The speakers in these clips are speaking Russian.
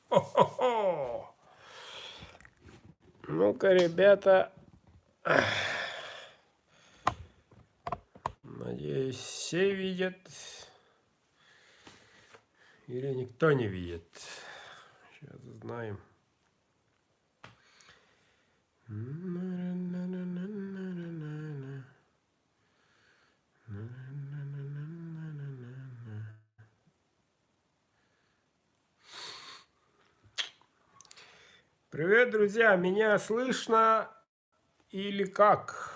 Хо-хо-хо! Ну-ка, ребята, надеюсь, все видят или никто не видит. Сейчас узнаем. Привет, друзья! Меня слышно или как?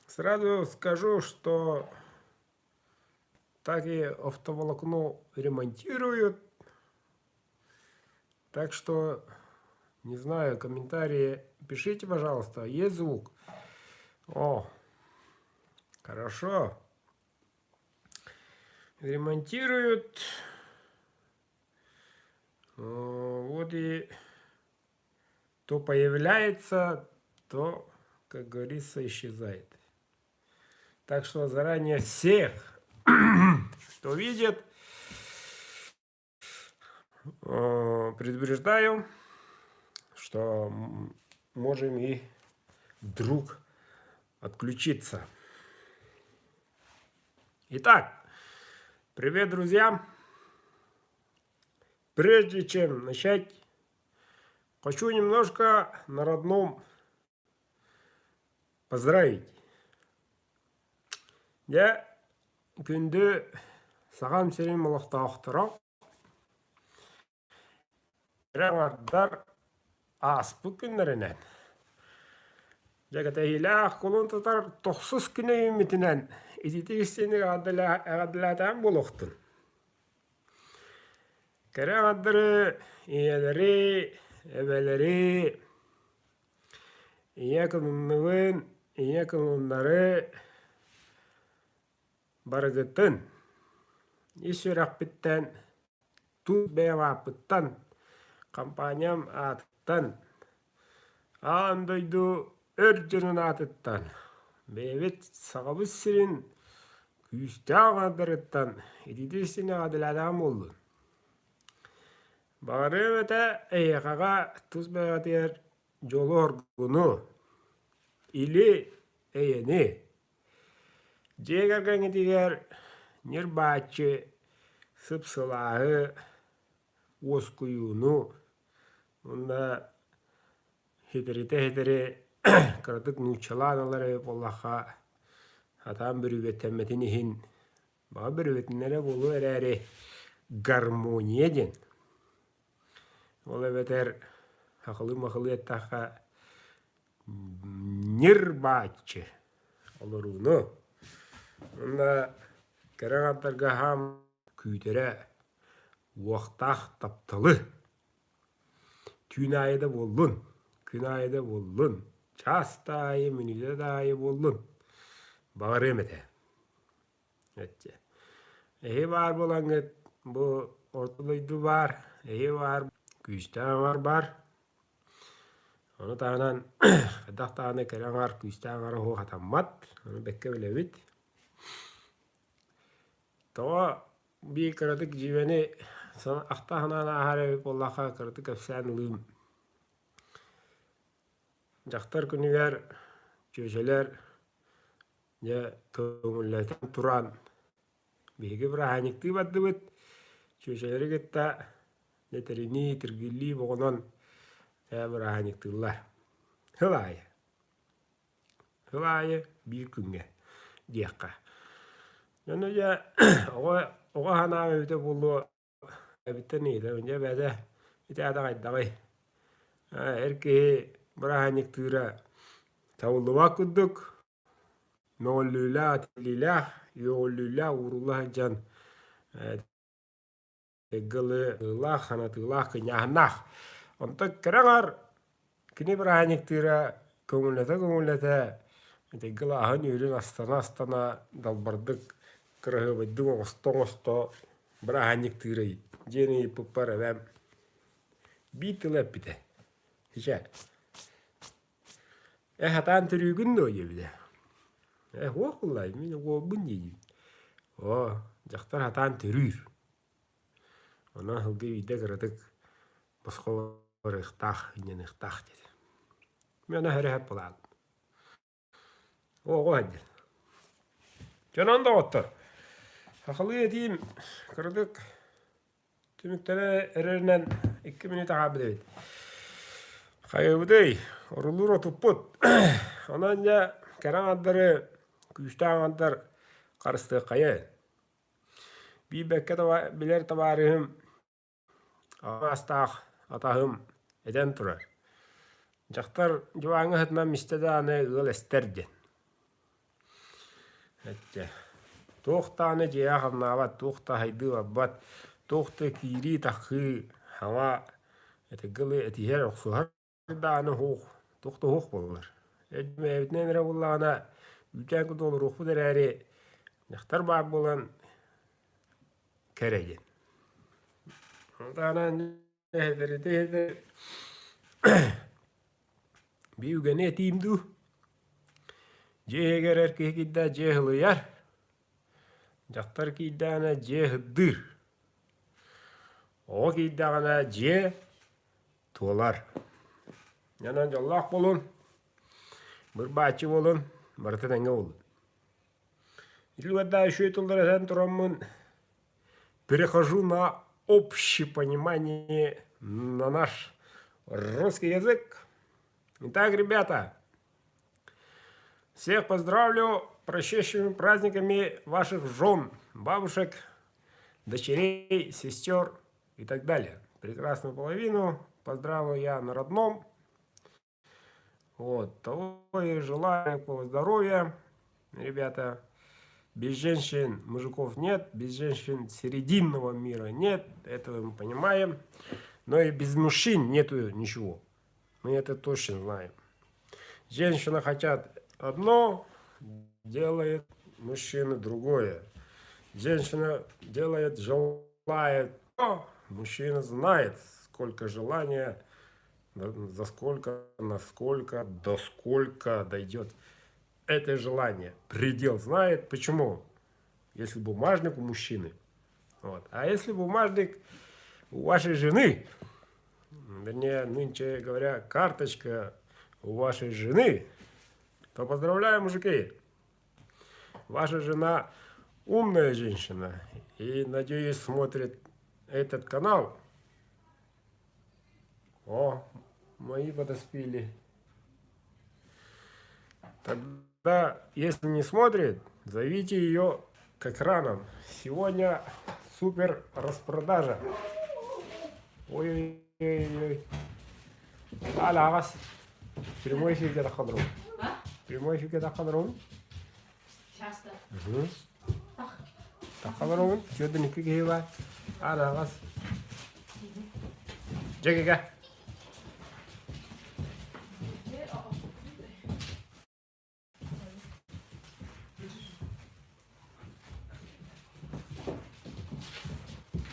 Сразу скажу, что так и оптоволокно ремонтируют. Так что, не знаю, комментарии пишите, пожалуйста. Есть звук? О, хорошо. Ремонтируют. Вот и то появляется, то, как говорится, исчезает. Так что заранее всех, кто видит, предупреждаю, что можем и вдруг отключиться. Итак, привет, друзья! Прежде чем начать, хочу немножко на родном поздравить. Я күнді саған серен молықтауықтырақ, жаңардар аспы күнлерінен. Жәгітәйіләқ қолын тұтар 90 күні үмітінен езетегістені ағадылатан болуқтын. Кәрәң аддыры, иелері, әбәлері, ие кылыннығын, ие кылынлары барығыттын. Ишер ақпыттан, тұз бәйім ақпыттан, компаниям атыттан, андойду өр жырын атыттан, бәйбет сағабыз сірін күйістен адырыттан, едедесіне адыладан болдun. Бағары өте әйеқаға тұз бәйгатер жолу оргуну, или әйені. Жегерген едігер нербачы, сыпсылағы, оскуюну, онда хетерите кырдык нучаланалары боллаха атан бір үгеттемметінігін. Баға бір үгеттінлері болу әрәрі гармония ден. Ол әбетер ақылы-мақылы еттақа нербачы олыруну. Онда кәрәң аттарға хам күйтері уақтақ тапталы. Түн айы болдun, күн айы болдun, часта айы, мүніде айы болдun. Бағыр еметі. Әйі бар болаңыз, бұл ортылойды бар, әйі бар, күйістен бар. Оны тағынан, қадақ тағаны кәрәң ар күйістен ары хоқ атаммат, оны бәкке білебіт. Тоға бей кіратық живені ақтағынан ағары боллаға кіратық әпсән ұлым. Жақтар күнігер, чөшелер, көңілләтен тұран. Бейгі бір әйнікті бадды бұд, чөшелері кетті, нәтіріні, тіргілі бұғынан бір әйніктілер. Хылайы. Хылайы бір күнге дейіққа. Оны жа оға ханағы өте болу әбіттен еді. Önce бәді өте ада қайдағай. Әрке бір әйніктілері тауылыва күддік. No'llüla atililah, yo'llüla urulah can. Tegılı ılah, hanatılah, kınyahnak. Onta kerangar, kini berahaniktıra köngüllete. Tegılı ahın yürün astana dalbardık. Kırahı baydın osto berahaniktıra. Jeni pupar evem. Bitile bite. Hiçe. Hatan türügün de o yebide. Hoqulay, meni o bunye. Жақтар хатан түрür. Ona hılgı vide kırdık. Bosqor ıhtaq, inen ıhtaq dedi. Mena heri hep bulalım. Oğu hadi. Canan da ottur. Haqılı edeyim kırdık. Tümüktene ererinden 2 minut ağabey dedi. Kayıbıday, orulur otuput. Ondan ya keran adları, küçten adlar karıştığı kayı. Bir bekke bilir tabarihim. Astaq atahım eden turar. Жақтар жуаңы хытнан мистеде аны ыл эстерди. Этте. Тоқтаны жия хамнават, тоқта хайды аббат, тоқта кири тахы хава эте гылы этихер оқсуғар да аны хоқ, тоқта хоқ болылар. Эдме эвитнен эре боллағана үлчен күд олыр оқпу дер әрі жақтар баг болан кереген. Ondan ne bir ügene etimdu. Ceher erkek gidda cehlyar. Jaktar giddana cehdir. O giddana ce tolar. Yanan Allah bolun. Bir bahçı bolun, bir tenge bolun. Ilvada şu etullardan turamın. Перехожу на общее понимание на наш русский язык. Итак, ребята, всех поздравлю с прошедшими праздниками ваших жен, бабушек, дочерей, сестер и так далее. Прекрасную половину поздравлю я на родном. Вот, того и желаю здоровья, ребята. Без женщин мужиков нет, без женщин серединного мира нет, этого мы понимаем. Но и без мужчин нету ничего. Мы это точно знаем. Женщины хотят одно, делает мужчина другое. Женщина делает, желает, но мужчина знает, сколько желания, за сколько, насколько, до сколько дойдет. Это желание. Предел знает. Почему? Если бумажник у мужчины. Вот. А если бумажник у вашей жены, вернее, нынче говоря, карточка у вашей жены, то поздравляю, мужики. Ваша жена умная женщина. И, надеюсь, смотрит этот канал. О, мои подоспели. Тогда, если не смотрит, зовите ее к экранам. Сегодня супер распродажа. Ой-ой-ой. Алягас. Прямой эфир где-то хадрун. Прямой эфир где-то хадрун. Часто. Так хадрун. Чего-то не кикеева. Алягас. Джегига.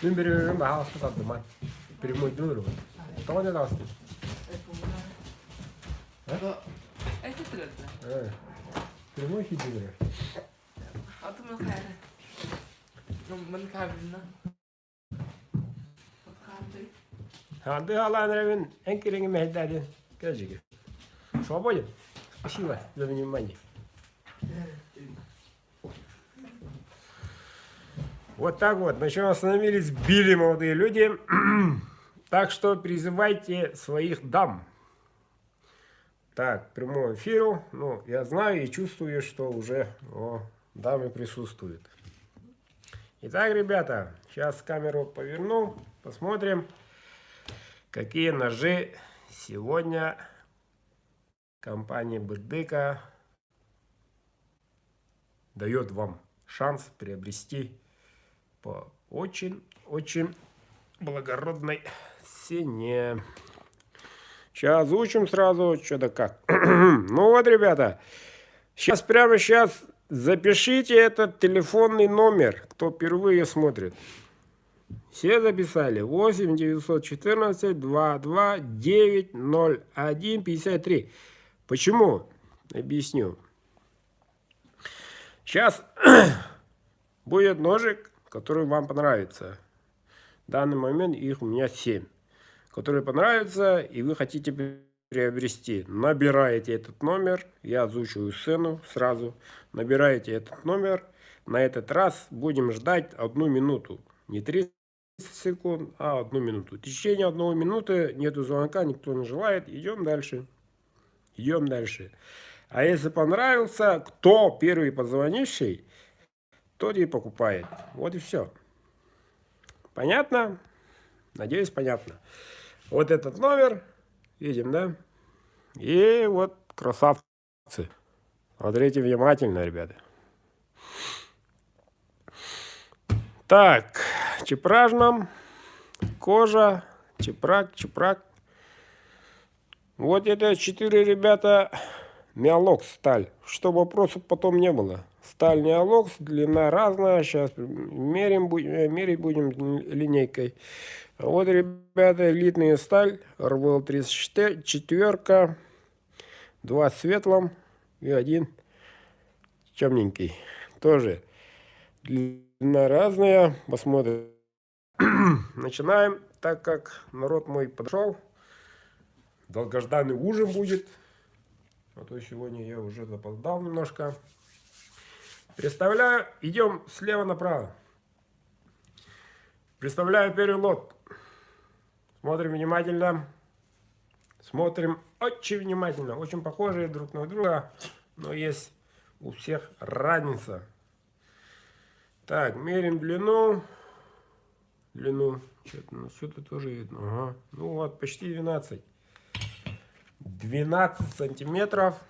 Мен берем бағалысты саттыман. Прямой дөлір ғой. Тоған еді ағысты? Это трудно. Прямой хиді берем. Атымын қайры. Мен қабылына. Ханды алан рәвен әнкереңі мәйдәден. Кәжігі. Свободен. Спасибо за внимание. Вот так вот. На чем остановились, били молодые люди. Так что призывайте своих дам. Так, к прямому эфиру. Ну, я знаю и чувствую, что уже дамы присутствуют. Итак, ребята, сейчас камеру поверну. Посмотрим, какие ножи сегодня компания Бердыка дает вам шанс приобрести по очень благородной цене. Сейчас озвучим сразу, что да как. Ну вот, ребята, прямо сейчас запишите этот телефонный номер, кто впервые смотрит. Все записали? 8 914 22 901 53. Почему? Объясню. Сейчас будет ножик, который вам понравится. В данный момент их у меня 7. Которые понравятся, и вы хотите приобрести. Набираете этот номер, я озвучиваю цену сразу. Набираете этот номер. На этот раз будем ждать 1 минуту. Не 30 секунд, а 1 минуту. В течение 1 минуты нету звонка, никто не желает. Идем дальше. Идем дальше. А если понравился, кто первый позвонивший, тот и покупает. Вот и все. Понятно? Надеюсь, понятно. Вот этот номер. Видим, да? И вот красавцы. Смотрите внимательно, ребята. Так, чепражном, кожа, чепрак. Вот это 4, ребята, Неолокс сталь. Чтобы вопросов потом не было. Сталь Неолокс, длина разная. Сейчас мерить будем линейкой. Вот, ребята, элитная сталь. РВЛ 34. 2 в светлом и 1 темненький. Тоже длина разная. Посмотрим. Начинаем, так как народ мой подошел. Долгожданный ужин будет. А то сегодня я уже запоздал немножко. Представляю, идем слева направо. Представляю первый лот. Смотрим внимательно. Смотрим очень внимательно. Очень похожие друг на друга. Но есть у всех разница. Так, меряем длину. Что-то тоже видно. Ага. Ну вот, почти 12. 12 сантиметров.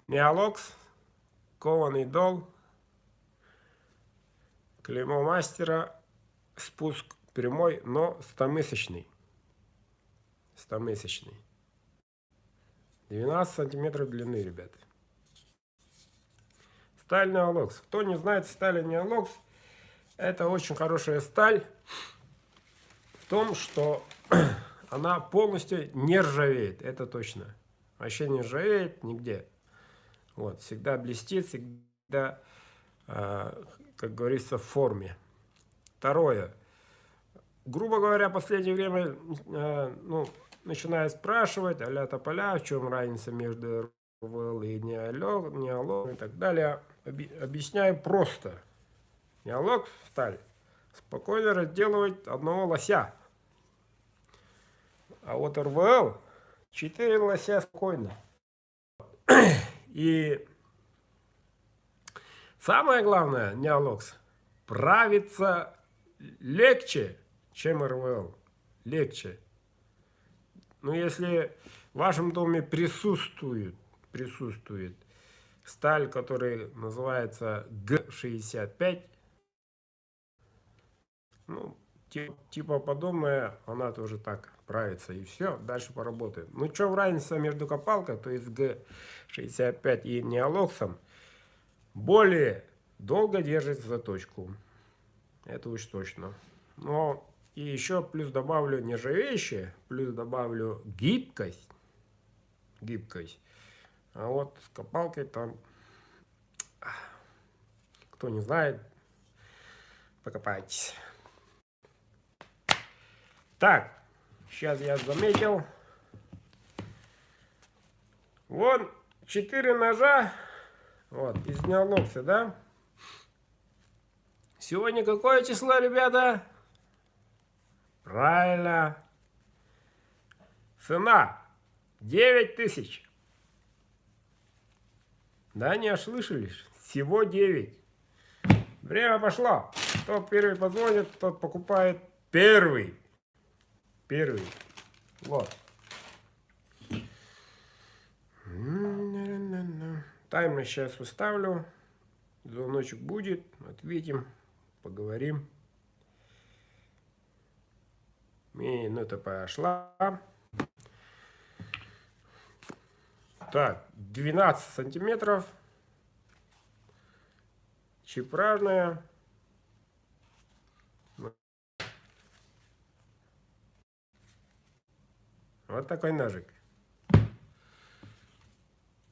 Неолокс. Кованый дол. Клеймо мастера. Спуск прямой, но 100-месячный. 100-месячный. 12 сантиметров длины, ребят. Сталь Неолокс. Кто не знает сталь Неолокс, это очень хорошая сталь в том, что она полностью не ржавеет. Это точно. Вообще не ржавеет нигде. Вот, всегда блестит, всегда, как говорится, в форме. Второе. Грубо говоря, в последнее время начинают спрашивать, а-ля тополя, в чем разница между РВЛ и Неолокс и так далее. Объясняю просто. Неолокс сталь спокойно разделывает одного лося. А вот РВЛ 4 лося спокойно. И самое главное, Неолокс правится легче, чем РВЛ. Легче. Но если в вашем доме присутствует сталь, которая называется Г65, ну, типа подобная, она тоже так правится. И все, дальше поработаем. Ну, что разница между копалкой, то есть Г65 и Неолоксом, более долго держит заточку. Это уж точно. Но и еще плюс добавлю нержавеющее, плюс добавлю гибкость. А вот с копалкой там, кто не знает, покопайтесь. Так, сейчас я заметил. Вон 4 ножа. Вот, из Неолокса, да? Сегодня какое число, ребята? Правильно. Цена 9000. Да, не ослышались? Всего 9. Время пошло. Кто первый позвонит, тот покупает первый. Вот. Таймер сейчас выставлю. Звоночек будет. Ответим. Поговорим. Минута пошла. Так, 12 сантиметров. Чепражная. Вот такой ножик.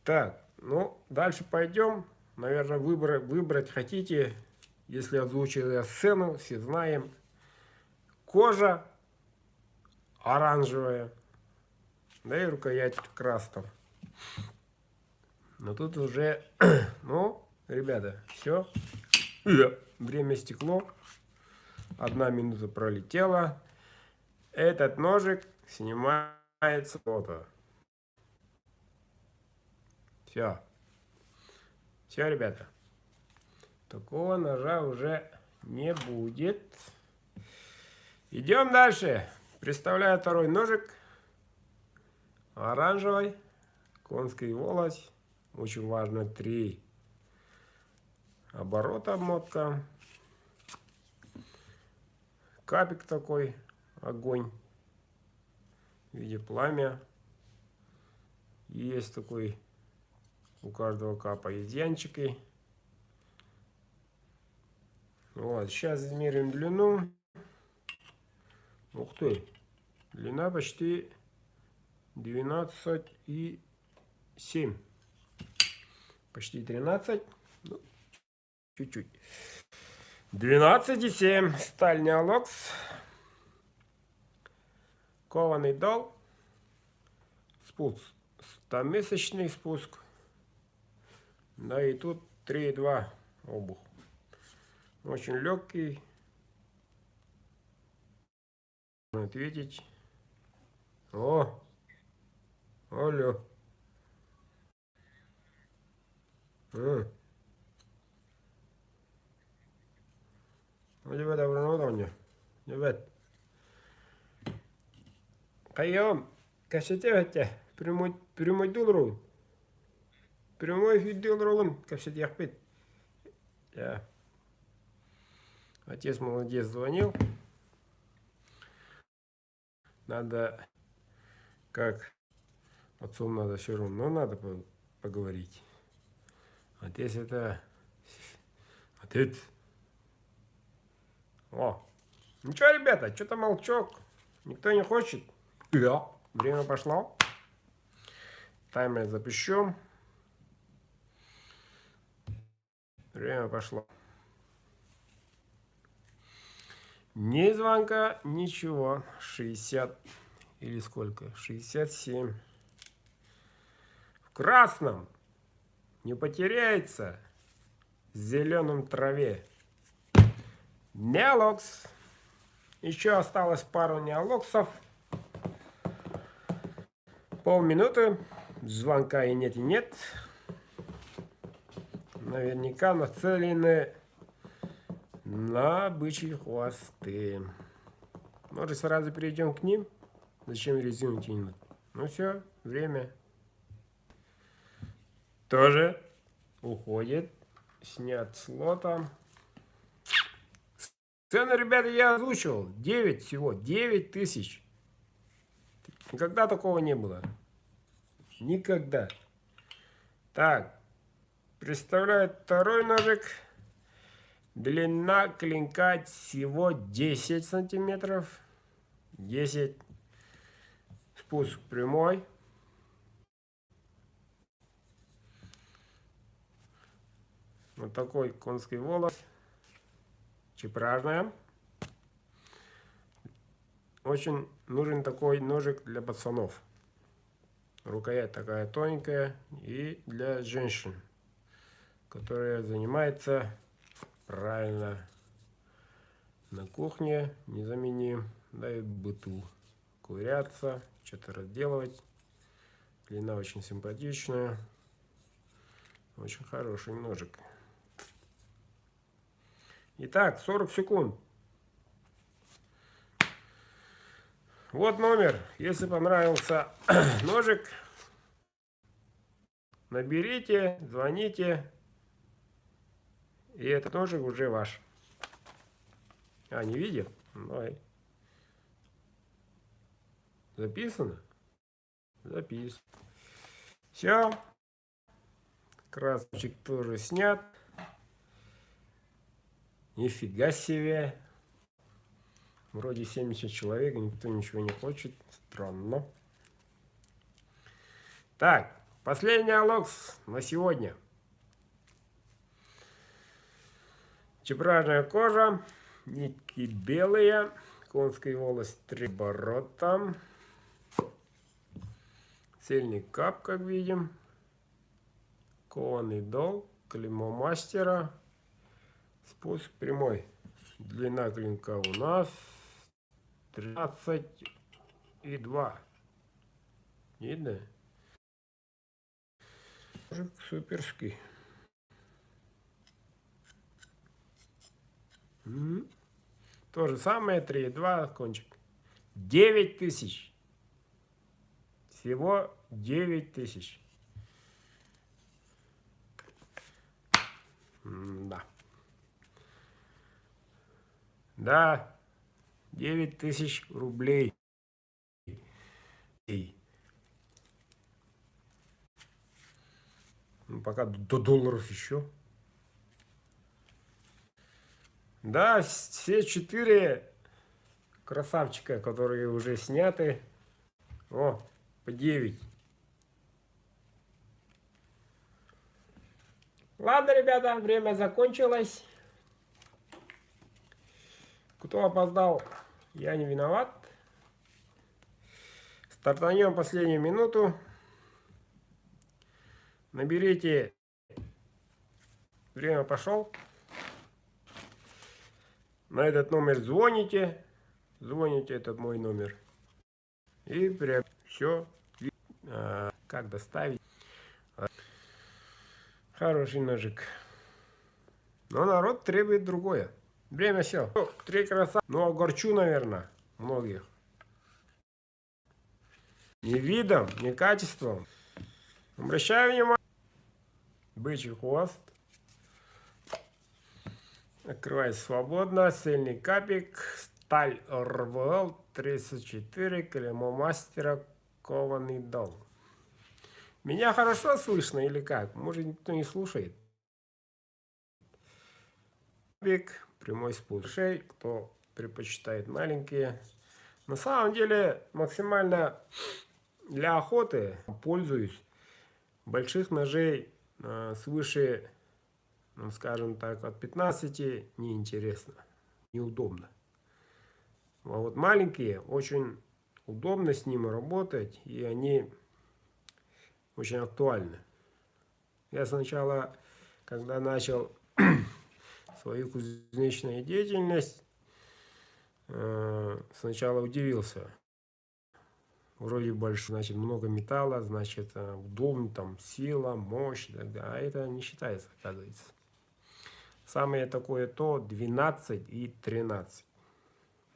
Так, ну, дальше пойдем. наверное, выбрать хотите, если озвучили сцену, все знаем. Кожа оранжевая, да и рукоять красная. Но тут уже, ну, ребята, все. Время стекло. 1 минута пролетела. Этот ножик снимается фото. Все. Все, ребята. Такого ножа уже не будет. Идем дальше. Представляю второй ножик. Оранжевый. Конский волос. Очень важно 3 оборота обмотка. Капик такой. Огонь. В виде пламя. Есть такой у каждого капа изъянчики. Вот, сейчас измерим длину. Ух ты, длина почти 12,7. Почти 13. Ну, чуть-чуть. 12,7. Сталь Неолокс. Кованый дол. Спуск. 100-месячный спуск. Да и тут 3,2 обух. Очень легкий. Ответить. О! Алло. Hadi be davranma da oynuyor. Evet. Kayağım. Kasete vette. Прямой долларов. Прямой эфир долларов. Kasete yapıt. Ya. Отец молодец звонил. Надо, как отцом надо все равно, надо поговорить. Отец это... Отец. О. Ну что, ребята, что-то молчок. Никто не хочет? Да. Время пошло. Таймер запущен. Время пошло. Ни звонка, ничего. 60 или сколько? 67. В красном. Не потеряется. В зеленом траве. Неолокс. Еще осталось пару неолоксов. Полминуты. Звонка и нет, и нет. Наверняка нацелены на бычьи хвосты. Может, сразу перейдем к ним? Зачем резину тянуть? Ну все, время тоже уходит. Снят с лота. Цены, ребята, я озвучивал. 9 всего. 9 тысяч. Никогда такого не было. Никогда. Так. Представляю второй ножик. Длина клинка всего 10 сантиметров. 10. Спуск прямой. Вот такой конский волос. Чепражная. Очень нужен такой ножик для пацанов. Рукоять такая тоненькая. И для женщин, которые занимаются правильно на кухне, незаменим, да и в быту. Ковыряться, что-то разделывать. Длина очень симпатичная. Очень хороший ножик. Итак, 40 секунд. Вот номер. Если понравился ножик, наберите, звоните. И этот ножик уже ваш. А, не видел? Давай. Записано? Записано. Все. Красочек тоже снят. Нифига себе. Вроде 70 человек, никто ничего не хочет. Странно. Так, последний алокс на сегодня. Чебражная кожа, нитки белые, конский волос 3 оборота, цельный кап, как видим, кованый дол, клеймо мастера, спуск прямой. Длина клинка у нас 13,2. Видно? Суперский. То же самое, 3,2 кончик. 9 тысяч. Всего 9 тысяч. Да. Да. 9 тысяч рублей. Ну, пока до долларов еще. Да, все 4 красавчика, которые уже сняты. О, по 9. Ладно, ребята, время закончилось. Кто опоздал, я не виноват. Стартанем последнюю минуту. Наберите. Время пошел. На этот номер звоните. Звоните, этот мой номер. И прям все. Как доставить. Хороший ножик. Но народ требует другое. Время все. 3 краса. Ну, огорчу, наверное, многих. Ни видом, ни качеством. Обращаю внимание. Бычий хвост. Открывается свободно. Цельный капик. Сталь РВЛ 34. Клеймо мастера. Кованый дол. Меня хорошо слышно или как? Может, никто не слушает? Капик. Прямой спуск. Шей. Кто предпочитает маленькие. На самом деле, максимально для охоты пользуюсь. Больших ножей свыше, ну, скажем так, от 15 неинтересно, неудобно. А вот маленькие очень удобно с ними работать, и они очень актуальны. Я сначала, когда начал свою кузнечную деятельность, сначала удивился. Вроде больше, значит, много металла, значит, удобно, там, сила, мощь, и так далее. А это не считается, оказывается. Самое такое то 12 и 13.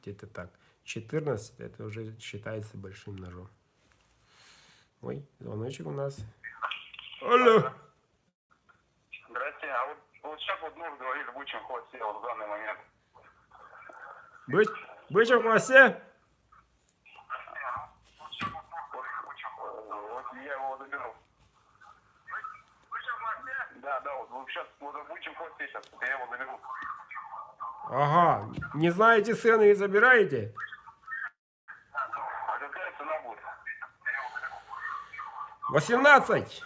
Где-то так. 14 это уже считается большим ножом. Ой, звоночек у нас. Алло. Здрасте, а вот сейчас вот нож говорит в бычьем хвосте вот в данный момент. Бычьем хвосте? Вот я его заберу. Да, вот сейчас вот в бычьем хвосте сейчас, я его заберу. Ага, не знаете цены и забираете? А какая цена будет? 18.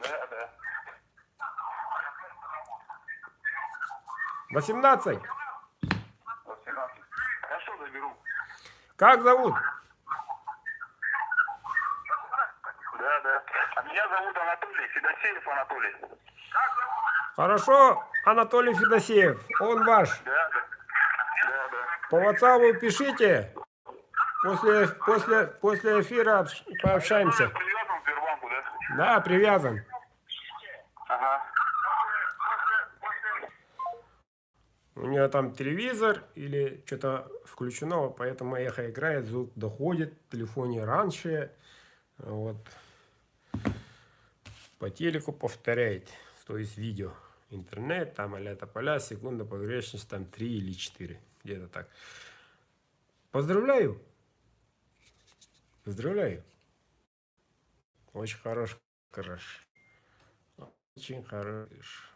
Да. 18. 18. Хорошо, заберу. Как зовут? Да. А меня зовут Анатолий, Федосеев Анатолий. Хорошо, Анатолий Федосеев, он ваш. Да. По WhatsApp пишите. После эфира пообщаемся. Привязан к Сбербанку, да? Да, привязан. Ага. У нее там телевизор или что-то включено, поэтому эхо играет, звук доходит в телефоне раньше. Вот. По телеку повторяет, то есть видео. Интернет, там а-ля тополя, секунда погрешность, там 3 или 4. Где-то так. Поздравляю. Поздравляю. Очень хорош. Очень хорош.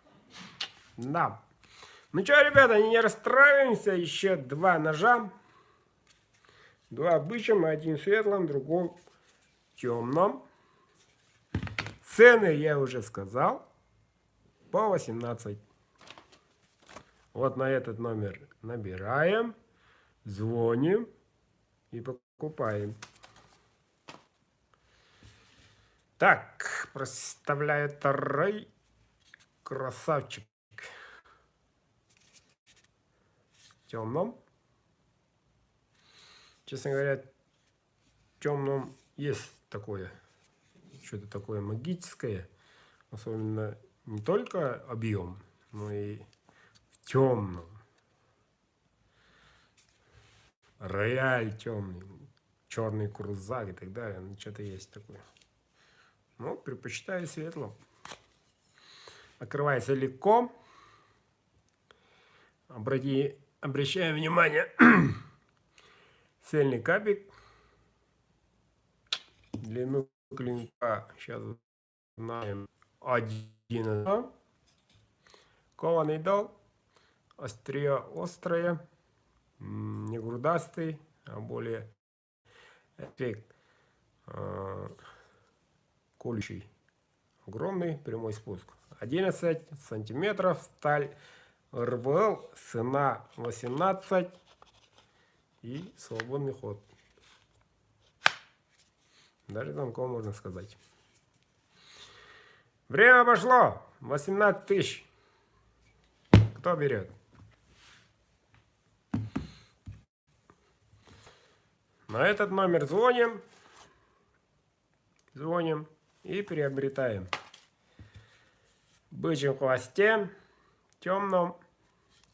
Да. Ну что, ребята, не расстраиваемся. Еще 2 ножа. 2 бычьим, один светлым, другой темным. Цены я уже сказал. По 18. Вот на этот номер набираем, звоним и покупаем. Так, представляю второй красавчик. В темном. Честно говоря, в темном есть такое, что-то такое магическое. Особенно не только объем, но и в темном. Рояль темный, черный крузак и так далее. Ну, что-то есть такое. Но предпочитаю светлым. Открывается легко. Обращаем внимание. Цельный капик. Длину клинка сейчас знаем 1. Кованый дол. Острие острое. Не грудастый, а более эффект колющий. Огромный прямой спуск. 11 сантиметров. Сталь РВЛ. Цена 18. И свободный ход. Даже замком можно сказать. Время пошло. 18 тысяч. Кто берет? На этот номер звоним. Звоним и приобретаем. В бычьем хвосте, темном,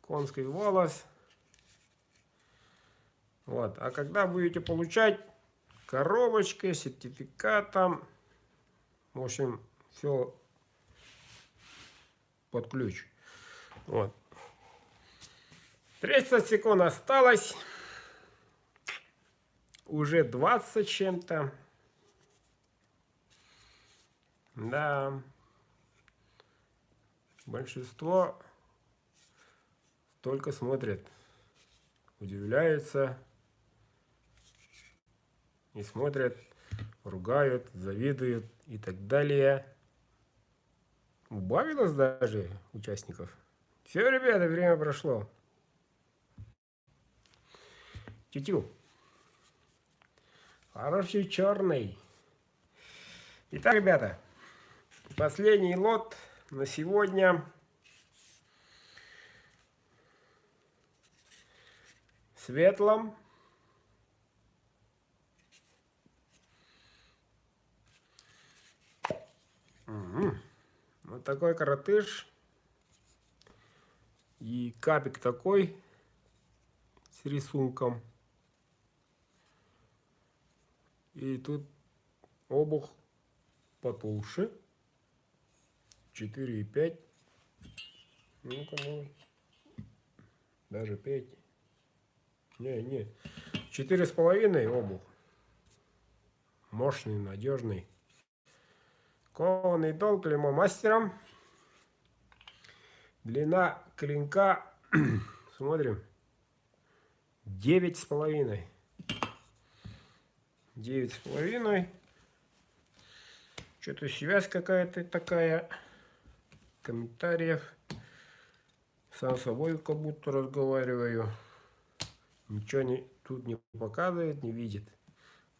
конский волос. Вот. А когда будете получать коробочкой, сертификатом, в общем, все под ключ. Вот. 30 секунд осталось. Уже 20 чем-то. Да. Большинство только смотрят, удивляются и смотрят, ругают, завидуют и так далее. Убавилось даже участников. Все, ребята, время прошло. Тю-тю. Хороший черный. Итак, ребята, последний лот на сегодня. В светлом. Угу. Вот такой коротыш. И капик такой с рисунком. И тут обух потолще. 4,5. Ну-ка, ну. Даже 5. Не. 4,5 обух. Мощный, надежный. Кованый дол, клеймо мастером. Длина клинка. Смотрим. 9,5. 9,5. Что-то связь какая-то такая. Комментариев. Сам с собой как будто разговариваю. Ничего тут не показывает, не видит.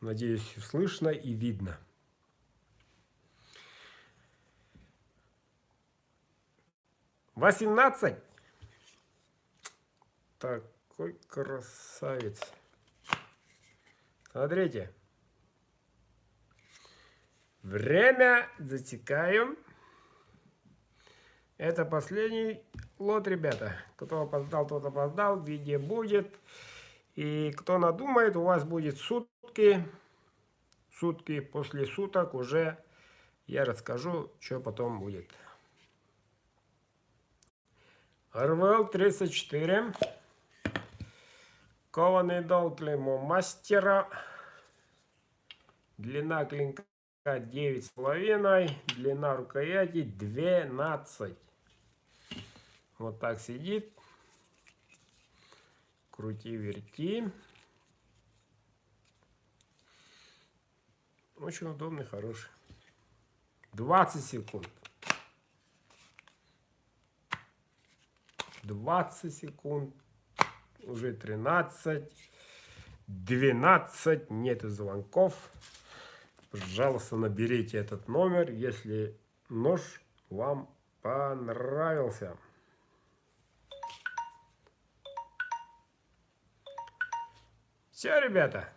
Надеюсь, слышно и видно. $18. Такой красавец. Смотрите. Время засекаем. Это последний лот, ребята. Кто опоздал, тот опоздал. Видео будет. И кто надумает, у вас будет сутки. Сутки, после суток уже я расскажу, что потом будет. РВЛ 34. Кованый дол, клеймо мастера. Длина клинка 9,5. Длина рукояти 12. Вот так сидит. Крути-верти. Очень удобный, хороший. 20 секунд. 20 секунд, уже 13, 12, нет звонков. Пожалуйста, наберите этот номер, если нож вам понравился. Все, ребята.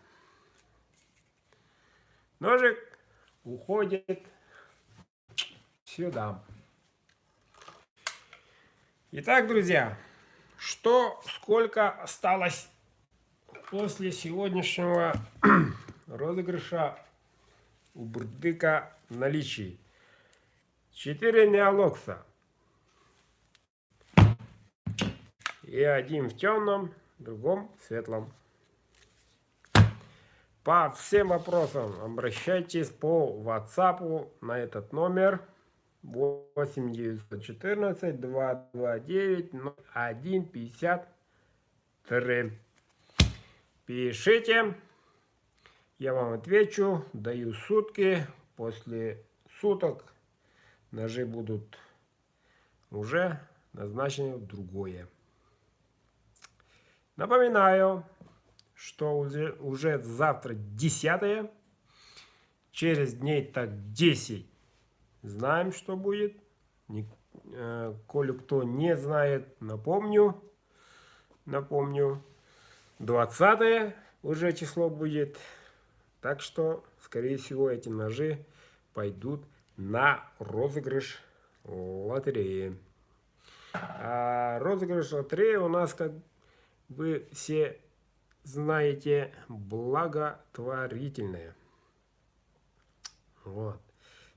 Ножик уходит сюда. Итак, друзья, сколько осталось после сегодняшнего розыгрыша у Бурдыка в наличии? 4 неолокса. И один в темном, другом в светлом. По всем вопросам обращайтесь по WhatsApp на этот номер 8 914 229 01 53. Пишите, я вам отвечу, даю сутки. После суток ножи будут уже назначены в другое. Напоминаю, что уже завтра 10, через дней так 10 знаем, что будет. Коли кто не знает, напомню, 20 уже число будет. Так что, скорее всего, эти ножи пойдут на розыгрыш лотереи. А розыгрыш лотереи у нас, как вы все знаете, благотворительные. Вот.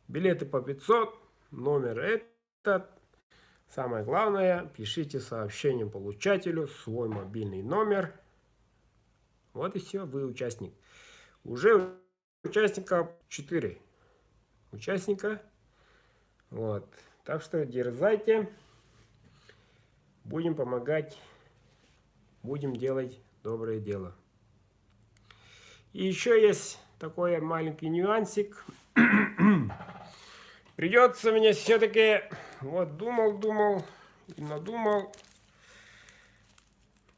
Билеты по 500, номер этот. Самое главное, пишите сообщение получателю, свой мобильный номер. Вот и все, вы участник. Уже участников 4 участника. Вот. Так что дерзайте. Будем помогать. Будем делать доброе дело. И еще есть такой маленький нюансик. Придется мне все-таки, вот думал и надумал.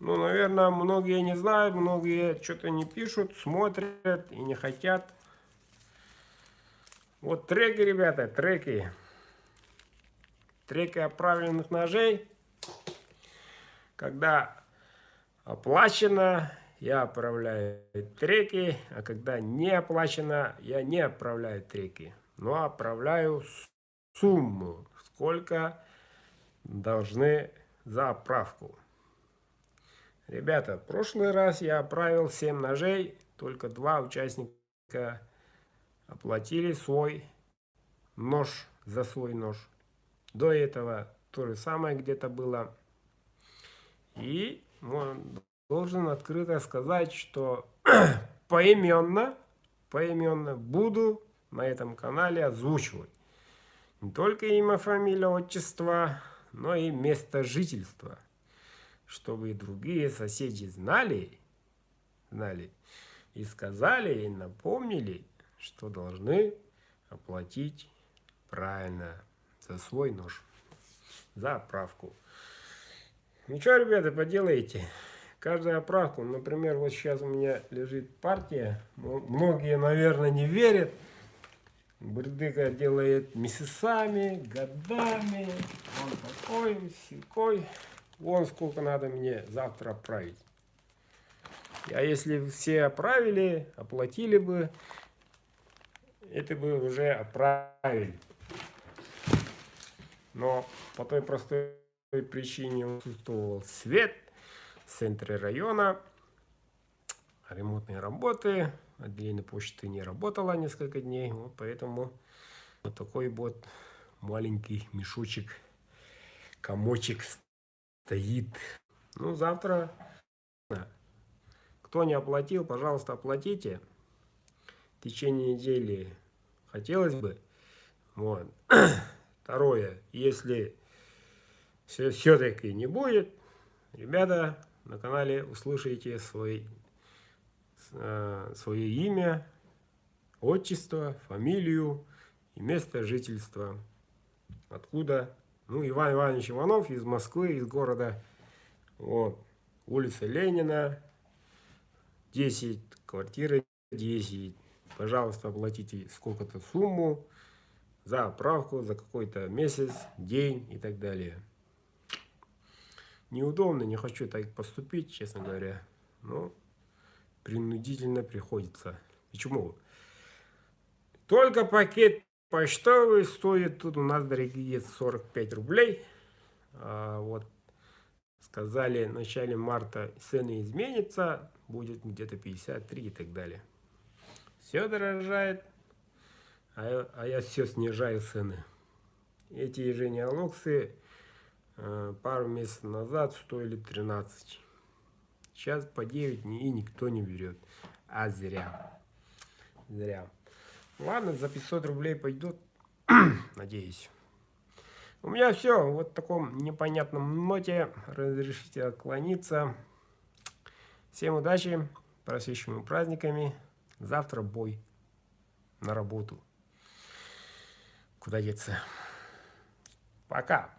Ну, наверное, многие не знают, многие что-то не пишут, смотрят и не хотят. Вот треки, ребята, треки. Треки оправленных ножей. Когда оплачено, я отправляю треки, а когда не оплачено, я не отправляю треки, но отправляю сумму, сколько должны за отправку. Ребята, в прошлый раз я отправил 7 ножей, только 2 участника оплатили свой нож за свой нож. До этого то же самое где-то было. И должен открыто сказать, что поименно буду на этом канале озвучивать не только имя, фамилия, отчество, но и место жительства, чтобы и другие соседи знали и сказали, и напомнили, что должны оплатить правильно за свой нож, за отправку. Ничего, ребята, поделаете. Каждую отправку, например, вот сейчас у меня лежит партия. Многие, наверное, не верят. Бурдыка делает месяцами, годами. Он такой, сякой. Вон сколько надо мне завтра отправить. А если все отправили, оплатили бы, это бы уже отправили. Но по той простой причине отсутствовал свет в центре района, ремонтные работы, отделение почты не работало несколько дней, вот поэтому вот такой вот маленький мешочек, комочек стоит. Ну, завтра, кто не оплатил, пожалуйста, оплатите в течение недели, хотелось бы. Вот. Второе, если все-таки не будет, ребята, на канале услышите свое имя, отчество, фамилию и место жительства. Откуда? Ну, Иван Иванович Иванов из Москвы, из города Вот. Улица Ленина, 10, квартира 10. Пожалуйста, оплатите сколько-то сумму за оправку, за какой-то месяц, день и так далее. Неудобно, не хочу так поступить, честно говоря. Но принудительно приходится. Почему? Только пакет почтовый стоит тут у нас, дорогие, 45 рублей. Вот сказали, в начале марта цены изменятся, будет где-то 53 и так далее. Все дорожает, а я все снижаю цены. Эти женеалоксы пару месяцев назад стоили 13. Сейчас по 9 и никто не берет. А зря. Зря. Ладно, за 500 рублей пойдет. Надеюсь. У меня все. Вот в таком непонятном ноте. Разрешите отклониться. Всем удачи. Просвещенными праздниками. Завтра бой. На работу. Куда деться? Пока.